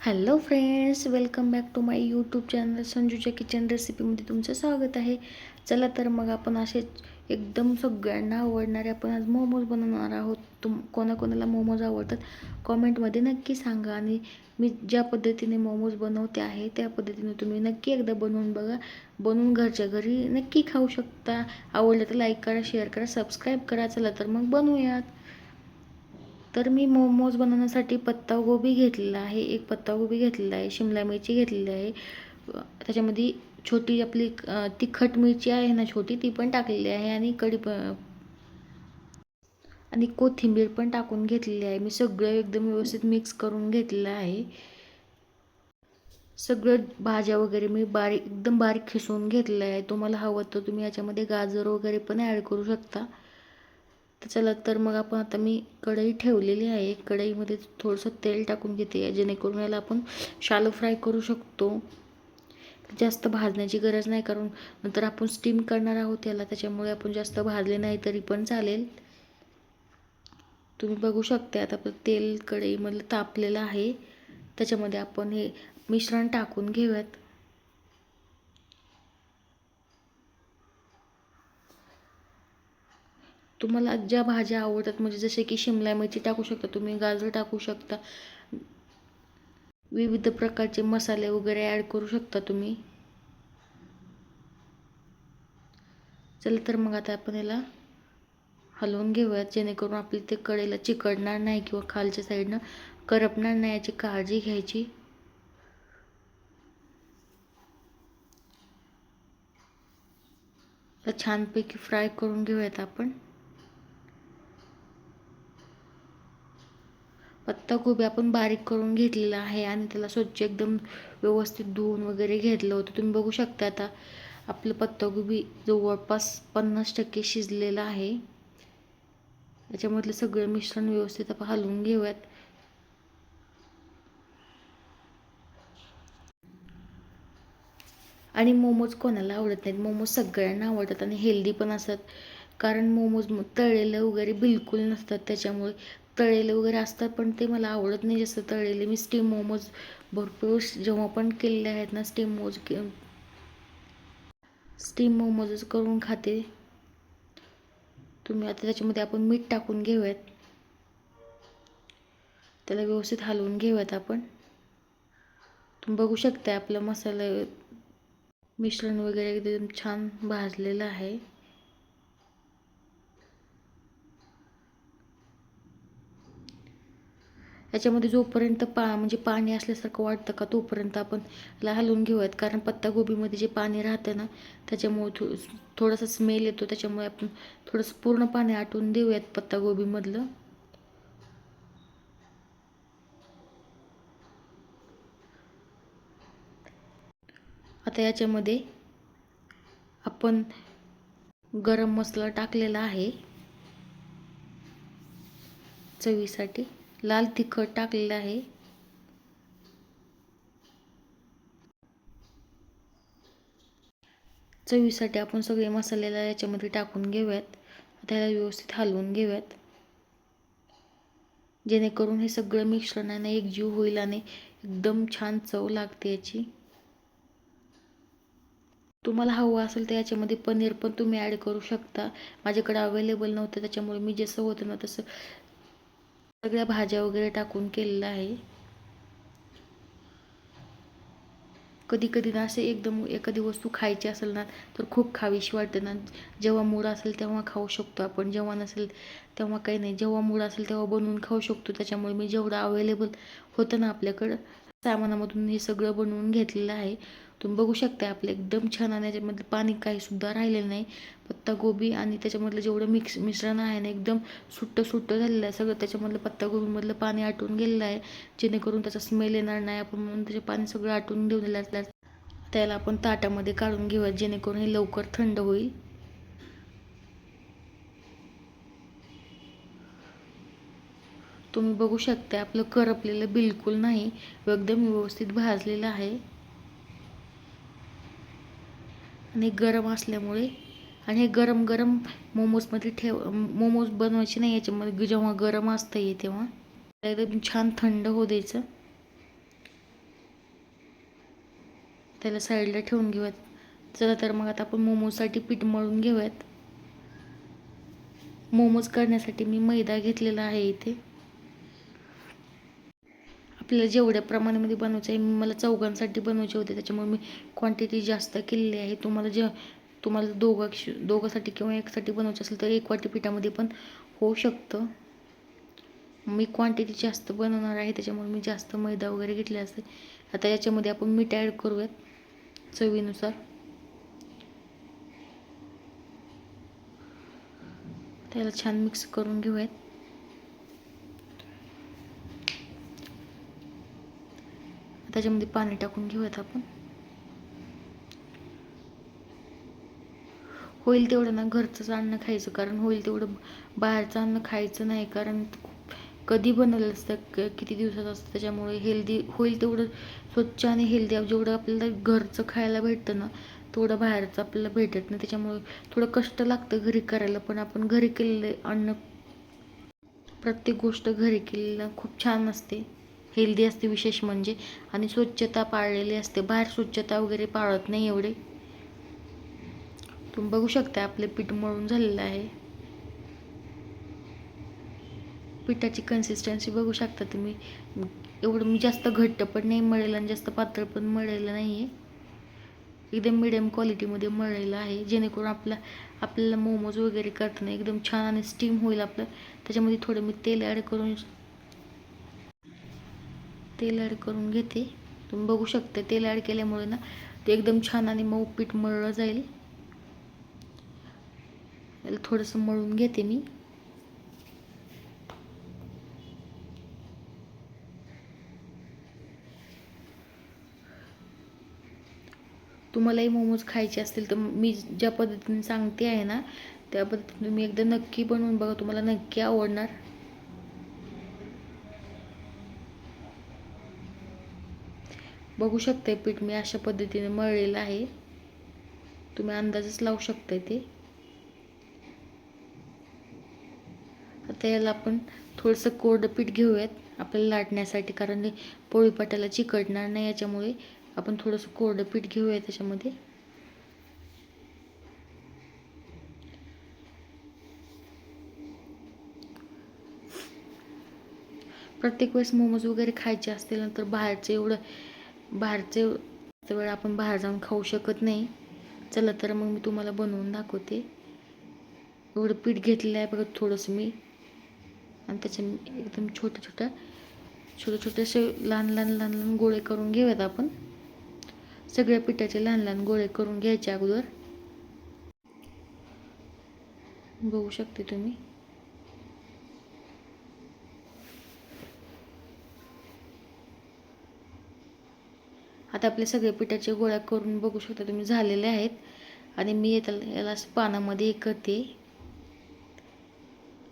Hello friends, welcome back to my YouTube channel संजूच्या kitchen रेसिपीमध्ये तुमचं स्वागत आहे. चला तर मग आपण असेच एकदम सगळ्यांना आवडणारे आपण आज मोमोज बनवणार आहोत. कोणाकोणाला मोमोज आवडतात कॉमेंटमध्ये नक्की सांगा. आणि मी ज्या पद्धतीने मोमोज बनवते आहे त्या पद्धतीने तुम्ही नक्की एकदा बनवून बघा. बनवून घरच्या घरी नक्की खाऊ शकता. आवडलं तर लाईक करा, शेअर करा, सबस्क्राईब करा. चला तर मग बनवूयात. तर मी मोमोज बनवण्यासाठी पत्तागोबी घेतलेला आहे, एक पत्तागोबी घेतलेला आहे, शिमला मिरची घेतलेली आहे, त्याच्यामध्ये छोटी आपली तिखट मिरची आहे ना छोटी, ती पण टाकलेली आहे, आणि आणि कोथिंबीर पण टाकून घेतलेली आहे. मी सगळं एकदम व्यवस्थित मिक्स करून घेतलेलं आहे. सगळं भाज्या वगैरे मी एकदम बारीक खिसून घेतलेलं आहे. तुम्हाला हवं तर तुम्ही याच्यामध्ये गाजर वगैरे पण ॲड करू शकता. तर चला तर मग आता मी कढई ठेवलेली आहे. कढईमध्ये थोडंसं तेल टाकून घेते, जेणेकरून याला आपण शालो फ्राय करू शकतो. जास्त भाजण्याची गरज नाही, कारण नंतर आपण स्टीम करणार आहोत याला, त्याच्यामुळे आपण जास्त भाजले नाही तरी पण चालेल. तुम्ही बघू शकता आता आपलं तेल कढईमधलं तापलेलं आहे. त्याच्यामध्ये आपण हे मिश्रण टाकून घेऊयात. तुम्हाला ज्या भाज्या आवडतात, म्हणजे जसे की शिमला मिरची टाकू शकता तुम्ही, गाजर टाकू शकता, विविध प्रकारचे मसाले वगैरे ॲड करू शकता तुम्ही. चला तर मग आता आपण याला हलवून घेऊयात, जेणेकरून आपली ते कढईला चिकटणार नाही किंवा खालच्या साईडनं करपणार नाही, याची काळजी घ्यायची. छानपैकी फ्राय करून घेऊयात आपण. पत्ताकोबी आपण बारीक करून घेतलेला आहे आणि त्याला स्वच्छ एकदम व्यवस्थित धुवून वगैरे घेतलं होतं. तुम्ही बघू शकता आता आपलं पत्ताकोबी जवळपास 50% शिजलेलं आहे. याच्यामधलं सगळं मिश्रण व्यवस्थित आपण हलवून घेऊयात. आणि मोमोज कोणाला आवडत नाहीत? मोमोज सगळ्यांना आवडतात आणि हेल्दी पण असतात. कारण मोमोज तळलेलं वगैरे बिलकुल नसतात, त्याच्यामुळे तळलेले वगैरे असतात पण ते मला आवडत नाही जास्त तळलेले. मी स्टीम मोमोज भरपूर जेव्हा पण केलेले आहेत ना, स्टीम मोमोजच करून खाते. तुम्ही आता त्याच्यामध्ये आपण मीठ टाकून घेऊयात, त्याला व्यवस्थित हलवून घेऊयात आपण. तुम्ही बघू शकता आपलं मसाला मिश्रण वगैरे एकदम छान भाजलेलं आहे. याच्यामध्ये जोपर्यंत म्हणजे पाणी असल्यासारखं वाटतं का, तोपर्यंत आपण याला हलवून घेऊयात. कारण पत्तागोबीमध्ये जे पाणी राहतं ना, त्याच्यामुळे थोडासा स्मेल येतो, त्याच्यामुळे आपण थोडंसं पूर्ण पाणी आटवून देऊयात पत्तागोबीमधलं. आता याच्यामध्ये आपण गरम मसाला टाकलेला आहे चवीसाठी, लाल तिखट टाकलेलं आहे, चवीसाठी आपण सगळे मसाल्याला याच्यामध्ये टाकून घेऊयात. आता याला व्यवस्थित हलवून घेऊयात, जेणेकरून हे सगळं मिश्रणाने एकजीव होईल आणि एकदम छान चव लागते याची. तुम्हाला हवं असेल तर याच्यामध्ये पनीर पण तुम्ही ॲड करू शकता. माझ्याकडे अवेलेबल नव्हतं, त्याच्यामुळे मी जसं होतं ना तसं सगळ्या भाज्या वगैरे टाकून केलेलं आहे. कधी कधी ना असे एकदम एखादी वस्तू खायची असेल ना, तर खूप खावीशी वाटते ना. जेव्हा मूड असेल तेव्हा खाऊ शकतो आपण, जेव्हा नसेल तेव्हा काही नाही. जेव्हा मूड असेल तेव्हा बनवून खाऊ शकतो. त्याच्यामुळे मी जेवढं अवेलेबल होतं ना आपल्याकडं सामानामधून हे सगळं बनवून घेतलेलं आहे. तुम्ही बघू शकता आपलं एकदम छान, आणि याच्यामधलं पाणी काहीसुद्धा राहिलेलं नाही. पत्तागोबी आणि त्याच्यामधलं जेवढं मिश्रण आहे ना, एकदम सुट्टं झालेलं आहे सगळं. त्याच्यामधलं पत्तागोबीमधलं पाणी आटून गेलेलं आहे, जेणेकरून त्याचा स्मेल येणार नाही. आपण म्हणून त्याचे पाणी सगळं आटून देऊन असल्यास त्याला आपण ताटामध्ये काढून घेऊयात, जेणेकरून हे लवकर थंड होईल. तुम्ही बघू शकता आपलं करपलेलं बिलकुल नाही, एकदम व्यवस्थित भाजलेलं आहे. आणि गरम असल्यामुळे, आणि हे गरम गरम मोमोजमध्ये मोमोज बनवायचे नाही याच्यामध्ये, जेव्हा गरम असतं हे तेव्हा एकदम छान थंड होऊ द्यायचं. त्याला साईडला ठेवून घेऊयात. चला तर मग आता आपण मोमोजसाठी पीठ मळून घेऊयात. मोमोज करण्यासाठी मी मैदा घेतलेला आहे इथे. आपल्याला जेवढ्या प्रमाणामध्ये बनवायचं आहे, मला चौघांसाठी बनवायचे होते त्याच्यामुळे मी क्वांटिटी जास्त केलेली आहे. तुम्हाला दोघांसाठी किंवा एकसाठी बनवायचं असेल तर 1 वाटी पिठामध्ये पण होऊ शकतं. मी क्वांटिटी जास्त बनवणार आहे त्याच्यामुळे मी जास्त मैदा वगैरे घेतले असते. आता याच्यामध्ये आपण मीठ ॲड करूयात चवीनुसार. त्याला छान मिक्स करून घेऊयात. त्याच्यामध्ये पाणी टाकून घेऊयात आपण. होईल तेवढं ना घरचंच अन्न खायचं, कारण होईल तेवढं बाहेरचं अन्न खायचं नाही, कारण कधी बनवलं असतं, किती दिवसात असतं. त्याच्यामुळे हेल्दी होईल तेवढं स्वच्छ आणि हेल्दी जेवढं आपल्याला घरचं खायला भेटतं ना तेवढं बाहेरचं आपल्याला भेटत नाही. त्याच्यामुळे थोडं कष्ट लागतं घरी करायला, पण आपण घरी केलेलं अन्न, प्रत्येक गोष्ट घरी केलेलं खूप छान असते, हेल्दी असते विशेष म्हणजे. आणि स्वच्छता पाळलेली असते, बाहेर स्वच्छता वगैरे पाळत नाही एवढे. तुम्ही बघू शकता आपले पीठ मळून झालेलं आहे. पिठाची कन्सिस्टन्सी बघू शकता तुम्ही. एवढं मी जास्त घट्ट पण नाही मळलेलं आणि जास्त पातळ पण मळलेलं नाही आहे. एकदम मिडियम क्वालिटीमध्ये मळलेलं आहे, जेणेकरून आपल्याला मोमोज वगैरे करताना एकदम छान आणि स्टीम होईल आपलं. त्याच्यामध्ये थोडं मी तेल ॲड करून घेते. तुम्ही बघू शकता तेल ॲड केल्यामुळे ना ते एकदम छान आणि मऊ पीठ मळलं जाईल. थोडंसं मळून घेते मी. तुम्हालाही मोमोज खायचे असतील तर मी ज्या पद्धतीने सांगते आहे ना त्या पद्धतीने तुम्ही एकदा नक्की बनवून बघा, तुम्हाला नक्की आवडणार. बघू शकताय पीठ मी अशा पद्धतीने मळलेलं आहे, तुम्ही अंदाजच लावू शकताय ते. आता याला आपण थोडंसं कोरडं पीठ घेऊयात आपल्याला लाटण्यासाठी, कारण पोळीपाट्याला चिकटणार नाही. याच्यामुळे आपण थोडंसं कोरडं पीठ घेऊया त्याच्यामध्ये. प्रत्येक वेळेस मोमोज वगैरे खायचे असतील ना तर बाहेरचे वेळ आपण बाहेर जाऊन खाऊ शकत नाही. चला तर मग मी तुम्हाला बनवून दाखवते. एवढं पीठ घेतलेलं आहे बघा थोडंसं मी, आणि त्याच्या एकदम छोटे असे लहान गोळे करून घेऊयात आपण. सगळ्या पिठाचे लहान लहान गोळे करून घ्यायचे अगोदर. बघू शकते तुम्ही. आता आपले सगळे पिठाचे गोळा करून बघू शकता तुम्ही झालेले आहेत. आणि मी याला पानामध्ये करते,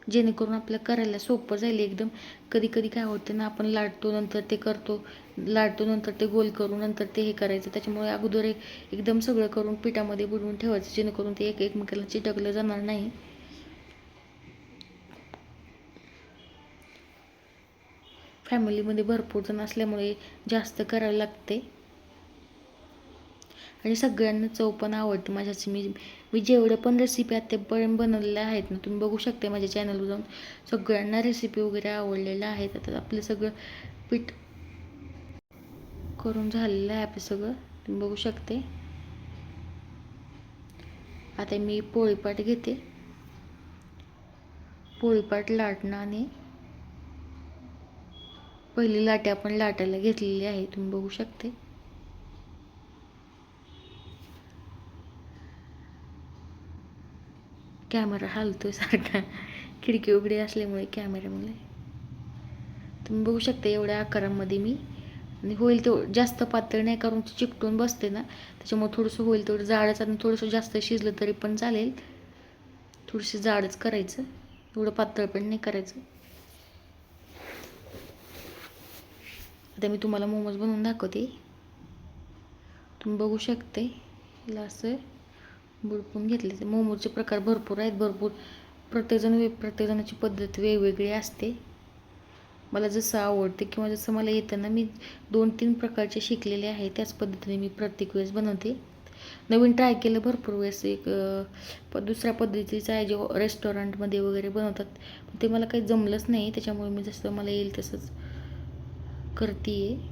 जेणेकरून आपल्याला करायला सोपं जाईल एकदम. कधी कधी काय होतं ना, आपण लाटतो नंतर ते गोल करून नंतर ते हे करायचं. त्याच्यामुळे अगोदर एकदम सगळं करून पिठामध्ये बुडवून ठेवायचं, जेणेकरून ते एकमेकाला चिटकलं जाणार नाही. फॅमिलीमध्ये भरपूर जण असल्यामुळे जास्त करायला लागते आणि सगळ्यांना चव पण आवडते माझ्याची. मी जेवढे पण रेसिपी आतापर्यंत बनवलेल्या आहेत ना, तुम्ही बघू शकता माझ्या चॅनलवर जाऊन, सगळ्यांना रेसिपी वगैरे आवडलेल्या आहेत. आता आपलं सगळं पीठ करून झालेलं आहे आपलं सगळं, तुम्ही बघू शकते. आता मी पोळीपाट घेते, पोळीपाट लाटणं, आणि पहिली लाटे आपण लाटायला घेतलेली आहे, तुम्ही बघू शकते. कॅमेरा हलतोय सारखा, खिडकी उघडी असल्यामुळे कॅमेऱ्यामुळे. तुम्ही बघू शकता एवढ्या आकारामध्ये मी, आणि होईल तेवढं जास्त पातळ नाही, कारण चिकटून बसते ना, त्याच्यामुळे थोडंसं होईल तेवढं जाडच. आणि थोडंसं जास्त शिजलं तरी पण चालेल, थोडंसं जाडच करायचं, एवढं पातळ पण नाही करायचं. आता मी तुम्हाला मोमोज बनवून दाखवते. तुम्ही बघू शकते याला असं बुडपून घेतले. मोमोजचे प्रकार भरपूर आहेत, प्रत्येकजणाची पद्धत वेगवेगळी असते. मला जसं आवडते किंवा जसं मला येतं ना, मी 2-3 प्रकारचे शिकलेले आहे. त्याच पद्धतीने मी प्रत्येक वेळेस बनवते. नवीन ट्राय केलं भरपूर वेळेस. दुसऱ्या पद्धतीचं आहे जे रेस्टॉरंटमध्ये वगैरे बनवतात, ते मला काही जमलंच नाही. त्याच्यामुळे मी जसं मला येईल तसंच करते आहे.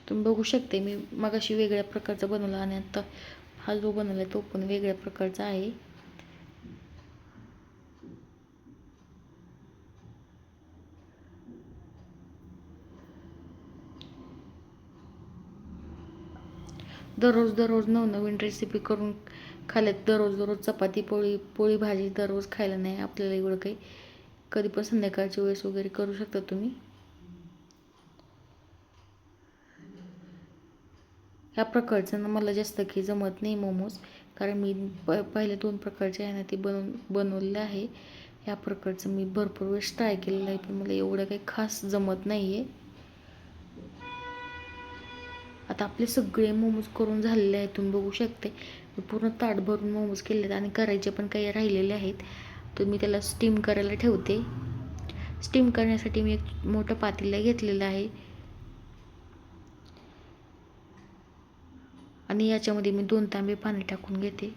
तुम्ही बघू शकते मी मगाशी वेगळ्या प्रकारचा बनवला आणि आता हा जो बनवला तो पण वेगळ्या प्रकारचा आहे. दररोज नवनवीन रेसिपी करून खाल्ल्यात. दररोज चपाती पोळी भाजी दररोज खायला नाही आपल्याला एवढं काही. कधी पण संध्याकाळच्या वेळेस वगैरे करू शकता तुम्ही. ह्या प्रकारचं ना मला जास्त काही जमत नाही मोमोज, कारण मी पहिले 2 प्रकारचे आहे ना ते बनवलेलं आहे. ह्या प्रकारचं मी भरपूर वेळेस ट्राय केलेलं आहे, पण मला एवढं काही खास जमत नाही आहे. आता आपले सगळे मोमोज करून झालेले आहेत. तुम्ही बघू शकते मी पूर्ण ताट भरून मोमोज केले आहेत आणि करायचे पण काही राहिलेले आहेत. तर मी त्याला स्टीम करायला ठेवते. स्टीम करण्यासाठी मी एक मोठं पातेलं घेतलेलं आहे आणि याच्यामध्ये मी 2 तांबे पाणी टाकून घेते.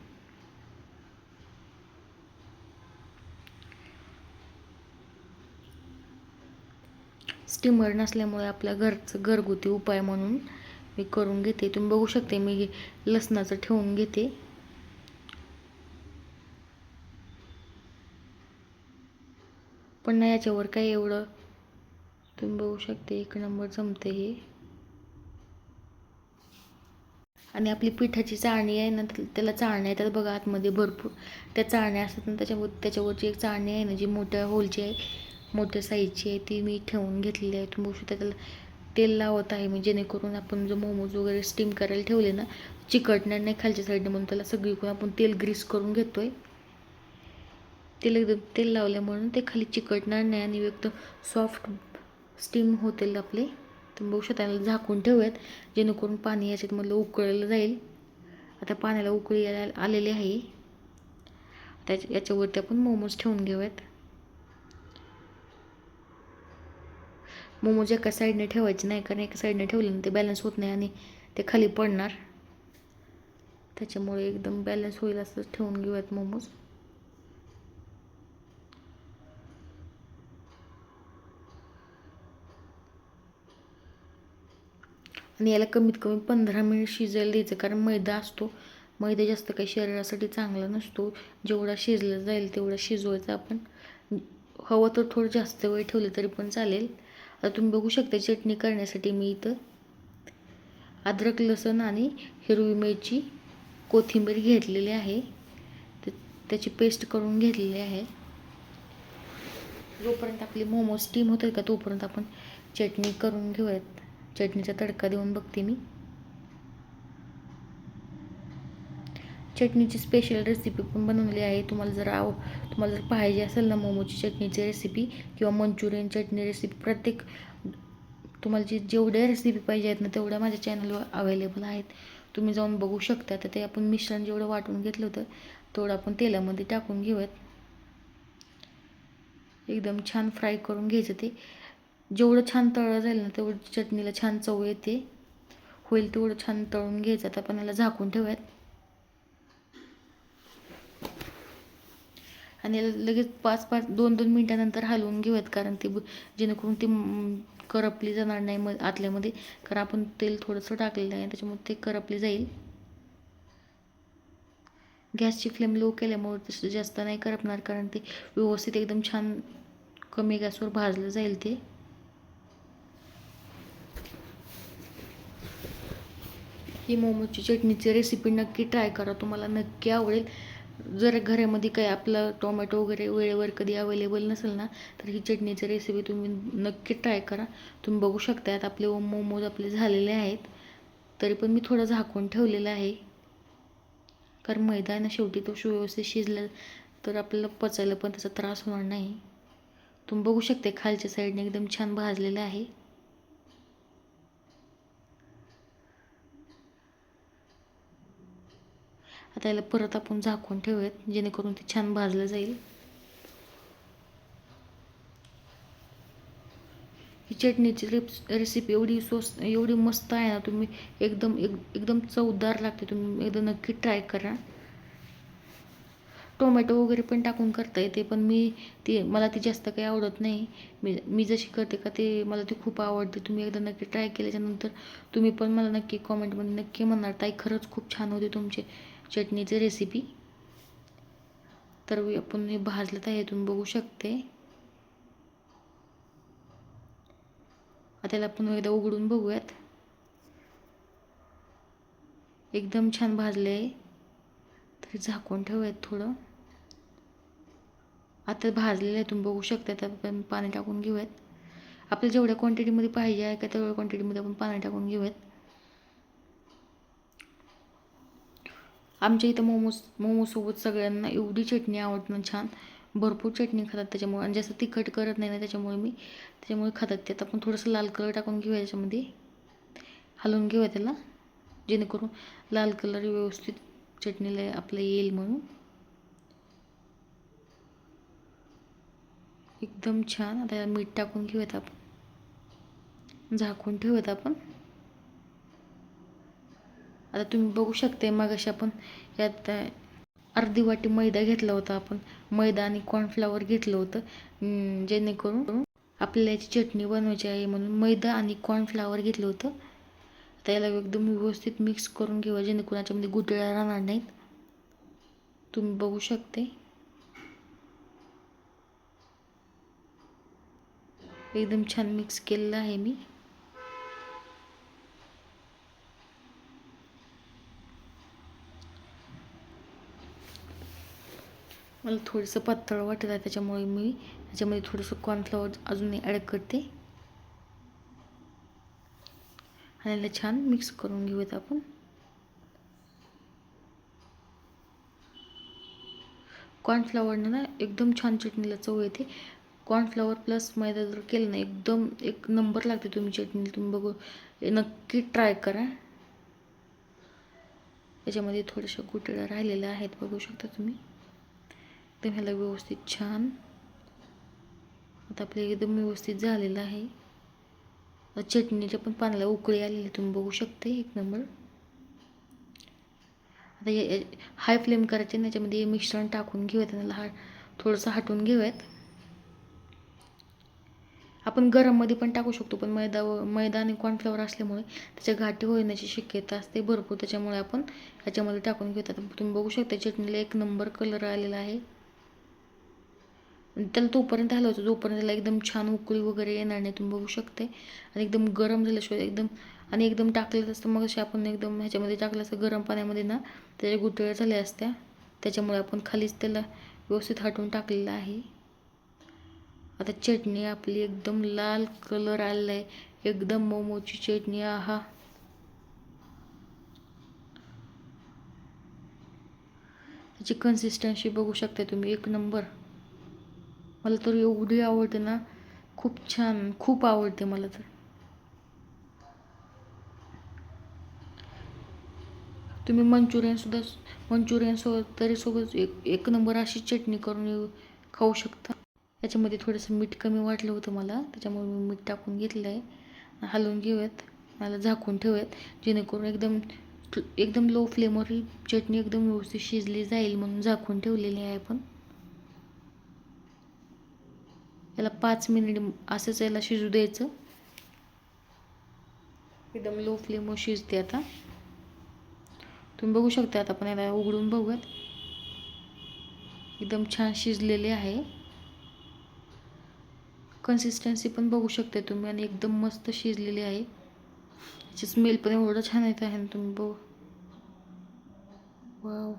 स्टीमर नसल्यामुळे आपल्या घरगुती उपाय म्हणून मी करून घेते. तुम्ही बघू शकते मी लसणाचं ठेवून घेते. पण ना याच्यावर काय एवढं, तुम्ही बघू शकते 1 नंबर जमते हे. आणि आपली पिठाची चाळणी आहे ना, त्याला चाळण्या येतात बघा आतमध्ये भरपूर. त्या चाळण्या असतात ना, त्याच्यावरची एक चाळणी आहे ना जी मोठ्या होलची आहे, मोठ्या साईजची आहे, ती मी ठेवून घेतलेली आहे. तुम्ही बघू शकता त्याला तेल लावत आहे मी, जेणेकरून आपण जर मोमोज वगैरे स्टीम करायला ठेवले ना, चिकटणार नाही खालच्या साईडने, म्हणून त्याला सगळीकडून आपण तेल ग्रीस करून घेतोय. तेल लावल्यामुळे ते खाली चिकटणार नाही आणि एकदम सॉफ्ट स्टीम होतील आपले. तुम्ही बघू शकता त्याला झाकून ठेवूयात, जेणेकरून पाणी याच्यातमधलं उकळलं जाईल. आता पाण्याला उकळी आलेली आहे. याच्यावरती आपण मोमोज ठेवून घेऊयात. मोमोज एका साईडने ठेवायचे नाही, कारण एका साईडने ठेवले ना ते बॅलन्स होत नाही आणि ते खाली पडणार. त्याच्यामुळे एकदम बॅलन्स होईल असं ठेवून घेऊयात मोमोज. आणि याला कमीत कमी 15 मिनिट शिजायला द्यायचं, कारण मैदा असतो. मैदा जास्त काही शरीरासाठी चांगला नसतो. जेवढा शिजलं जाईल तेवढा शिजवायचा आपण. हवं तर थोडं जास्त वेळ ठेवलं तरी पण चालेल. आता तुम्ही बघू शकता चटणी करण्यासाठी मी इथं अद्रक, लसूण आणि हिरवी मिरची, कोथिंबीर घेतलेली आहे. त्याची पेस्ट करून घेतलेली आहे. जोपर्यंत आपले मोमोज स्टीम होतात का तोपर्यंत आपण चटणी करून घेऊयात. चटणीचा तडका देऊन बघते मी. चटणीची स्पेशल रेसिपी पण बनवली आहे. तुम्हाला जर पाहिजे असेल ना मोमोची चटणीची रेसिपी किंवा मंचुरियन चटणी रेसिपी, तुम्हाला जेवढ्या रेसिपी पाहिजे आहेत ना तेवढ्या माझ्या चॅनलवर अवेलेबल आहेत. तुम्ही जाऊन बघू शकता. तर ते आपण मिश्रण जेवढं वाटून घेतलं होतं तेवढं आपण तेलामध्ये टाकून घेऊयात. एकदम छान फ्राय करून घ्यायचं. ते जेवढं छान तळलं जाईल ना तेवढं चटणीला छान चव येते. होईल तेवढं छान तळून घ्यायचं. आता आपण याला झाकून ठेवूयात आणि लगेच 2-2 मिनटानंतर हलवून घेऊयात, कारण ते जेणेकरून ती करपली जाणार नाही आतल्यामध्ये, कारण आपण तेल थोडंसं टाकलेलं आहे त्याच्यामुळे ते करपली जाईल. गॅसची फ्लेम लो केल्यामुळे तसं जास्त नाही करपणार, कारण ते व्यवस्थित एकदम छान कमी गॅसवर भाजलं जाईल. ते ही मोमोची चटणीची रेसिपी नक्की ट्राय करा, तुम्हाला नक्की आवडेल. जर घरामध्ये काही आपलं टोमॅटो वगैरे वेळेवर कधी अवेलेबल नसेल ना, तर ही चटणीची रेसिपी तुम्ही नक्की ट्राय करा. तुम्ही बघू शकता आता आपले मोमोज झालेले आहेत, तरी पण मी थोडं झाकून ठेवलेलं आहे, कारण मैदा आहे ना शेवटी तो व्यवस्थित शिजला तर आपल्याला पचायला पण त्याचा त्रास होणार नाही. तुम्ही बघू शकता खालच्या साईडने एकदम छान भाजलेलं आहे. आता याला परत आपण झाकून ठेवूयात जेणेकरून ते छान भाजलं जाईल. ही चटणीची रेसिपी एवढी मस्त आहे ना, तुम्ही एकदम चवदार लागते. तुम्ही एकदा नक्की ट्राय करा. टोमॅटो वगैरे पण टाकून करता येते, पण मला ती जास्त काही आवडत नाही. मी जशी करते का ते मला ती खूप आवडते. तुम्ही एकदा नक्की ट्राय केल्याच्यानंतर तुम्ही पण मला नक्की कॉमेंटमध्ये नक्की म्हणणार, ताई खरंच खूप छान होती तुमची चटणीची रेसिपी. तर आपण हे भाजलं आहे, तुम्ही बघू शकते. आता त्याला आपण एकदा उघडून बघूयात. एकदम छान भाजले आहे. तर झाकून ठेवूयात थोडं. आता भाजलेलं आहे, तुम्ही बघू शकता. त्यात आपण पाणी टाकून घेऊयात. आपल्याला जेवढ्या क्वांटिटीमध्ये पाहिजे आहे का तेवढ्या क्वांटिटीमध्ये आपण पाणी टाकून घेऊयात. आमच्या इथं मोमोसोबत सगळ्यांना एवढी चटणी आवडते ना, छान भरपूर चटणी खातात त्याच्यामुळे. आणि जास्त तिखट करत नाही ना त्याच्यामुळे खातात. त्यात आपण थोडंसं लाल कलर टाकून घेऊया, त्याच्यामध्ये हलवून घेऊया त्याला, जेणेकरून लाल कलर व्यवस्थित चटणीला आपलं येईल म्हणून. एकदम छान. आता मीठ टाकून घेऊयात आपण, झाकून ठेवूयात आपण. आता तुम्ही बघू शकता, मगाशी आपण यात अर्धी वाटी मैदा घेतला होता. आपण मैदा आणि कॉर्नफ्लॉवर घेतलं होतं, जेणेकरून आपल्याला याची चटणी बनवायची आहे म्हणून मैदा आणि कॉर्नफ्लॉवर घेतलं होतं. आता याला एकदम व्यवस्थित मिक्स करून घेऊया, जेणेकरून याच्यामध्ये गुठळ्या राहणार नाहीत. तुम्ही बघू शकते. एकदम छान मिक्स केलेलं आहे मी. मला थोडंसं पातळ वाटत आहे, त्याच्यामुळे मी त्याच्यामध्ये थोडंसं कॉर्नफ्लॉवर अजून ॲड करते. आणि याला छान मिक्स करून घेऊयात आपण. कॉर्नफ्लॉवरनं ना एकदम छान चटणीला चव येते. कॉर्नफ्लॉवर प्लस मैदा जर केलं ना, एकदम एक नंबर लागते तुम्ही चटणी. तुम्ही बघू नक्की ट्राय करा. याच्यामध्ये थोड्याशा गुठळ्या राहिलेल्या आहेत, बघू शकता तुम्ही. तर ह्याला व्यवस्थित छान आता आपलं एकदम व्यवस्थित झालेलं आहे. चटणीच्या पण पाण्याला उकळी आलेली तुम्ही बघू शकते, एक नंबर. आता हाय फ्लेम करायचे, याच्यामध्ये मिश्रण टाकून घेऊयात. त्याला थोडंसं हटवून घेऊयात. आपण गरममध्ये पण टाकू शकतो, पण मैदा आणि कॉर्नफ्लॉवर असल्यामुळे त्याच्या गाठी होण्याची शक्यता असते भरपूर. त्याच्यामुळे आपण ह्याच्यामध्ये टाकून घेतात. तुम्ही बघू शकता चटणीला एक नंबर कलर आलेला आहे. त्याला तोपर्यंत हलवायचं जोपर्यंत त्याला एकदम छान उकळी वगैरे येणार नाही. तुम्ही बघू शकते. आणि एकदम गरम झाल्याशिवाय एकदम टाकलं असतं मग असे आपण एकदम ह्याच्यामध्ये टाकलं असतं गरम पाण्यामध्ये ना, त्याच्या गुठळ्या झाल्या असत्या. त्याच्यामुळे आपण खालीच त्याला व्यवस्थित हटवून टाकलेलं आहे. आता चटणी आपली एकदम लाल कलर आलेला आहे. एकदम मोमोची चटणी. आहा, त्याची कन्सिस्टन्सी बघू शकता तुम्ही, एक नंबर. मला तर एवढी आवडते ना, खूप छान, खूप आवडते मला तर. तुम्ही मंचुरियन सोबत एक नंबर अशी चटणी करून खाऊ शकता. याच्यामध्ये थोडंसं मीठ कमी वाटलं होतं मला, त्याच्यामुळे मी मीठ टाकून घेतलं आहे. हलवून घेऊयात, मला झाकून ठेवूयात, जेणेकरून एकदम लो फ्लेमवर ही चटणी एकदम व्यवस्थित शिजली जाईल म्हणून झाकून ठेवलेली आहे आपण. याला 5 मिनिट असंच याला शिजू द्यायचं. एकदम लो फ्लेमवर शिजते. आता तुम्ही बघू शकता. आता आपण याला उघडून बघूयात. एकदम छान शिजलेले आहे. कन्सिस्टन्सी पण बघू शकता तुम्ही, आणि एकदम मस्त शिजलेली आहे. याची स्मेल पण एवढं छान येत आहे ना, तुम्ही बघू. वाव.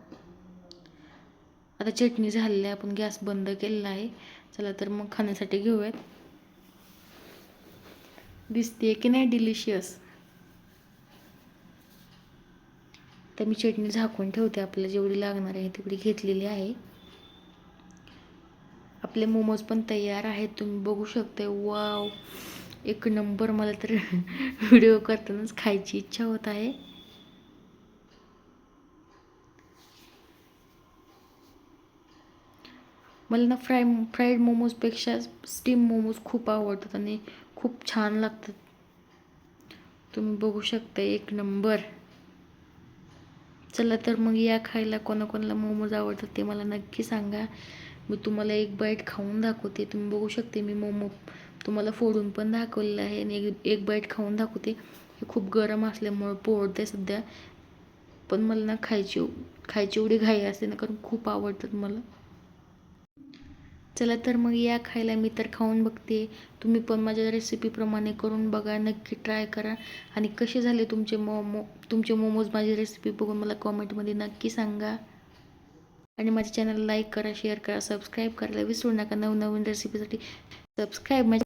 आता चटणी झालेली आहे, आपण गॅस बंद केलेला आहे. चला तर मग खाण्यासाठी घेऊयात. दिसते की नाही डिलिशियस. तर मी चटणी झाकून ठेवते. आपल्याला जेवढी लागणार आहे तेवढी घेतलेली आहे. आपले मोमोज पण तयार आहेत, तुम्ही बघू शकता. वाव, एक नंबर. मला तर व्हिडिओ करतानाच खायची इच्छा होत आहे. मला ना फ्राईड मोमोजपेक्षा स्टीम मोमोज खूप आवडतात आणि खूप छान लागतात. तुम्ही बघू शकता, एक नंबर. चला तर मग या खायला. कोणाकोणाला मोमोज आवडतात ते मला नक्की सांगा. मी तुम्हाला एक बाईट खाऊन दाखवते. तुम्ही बघू शकते मी मोमो तुम्हाला फोडून पण दाखवलेलं आहे आणि एक बाईट खाऊन दाखवते. हे खूप गरम असल्यामुळं पोळते सध्या, पण मला ना खायची एवढी घाई असते ना, कारण खूप आवडतात मला. चला तर मग या खायला. मी तर खाऊन बघते, तुम्ही पण माझ्या रेसिपीप्रमाणे करून बघा, नक्की ट्राय करा. आणि कसे झाले तुमचे मोमोज माझी रेसिपी बघून मला कॉमेंटमध्ये नक्की सांगा. आणि माझ्या चॅनल लाईक करा, शेअर करा, सबस्क्राईब करायला विसरू नका. नवनवीन रेसिपीसाठी सबस्क्राईब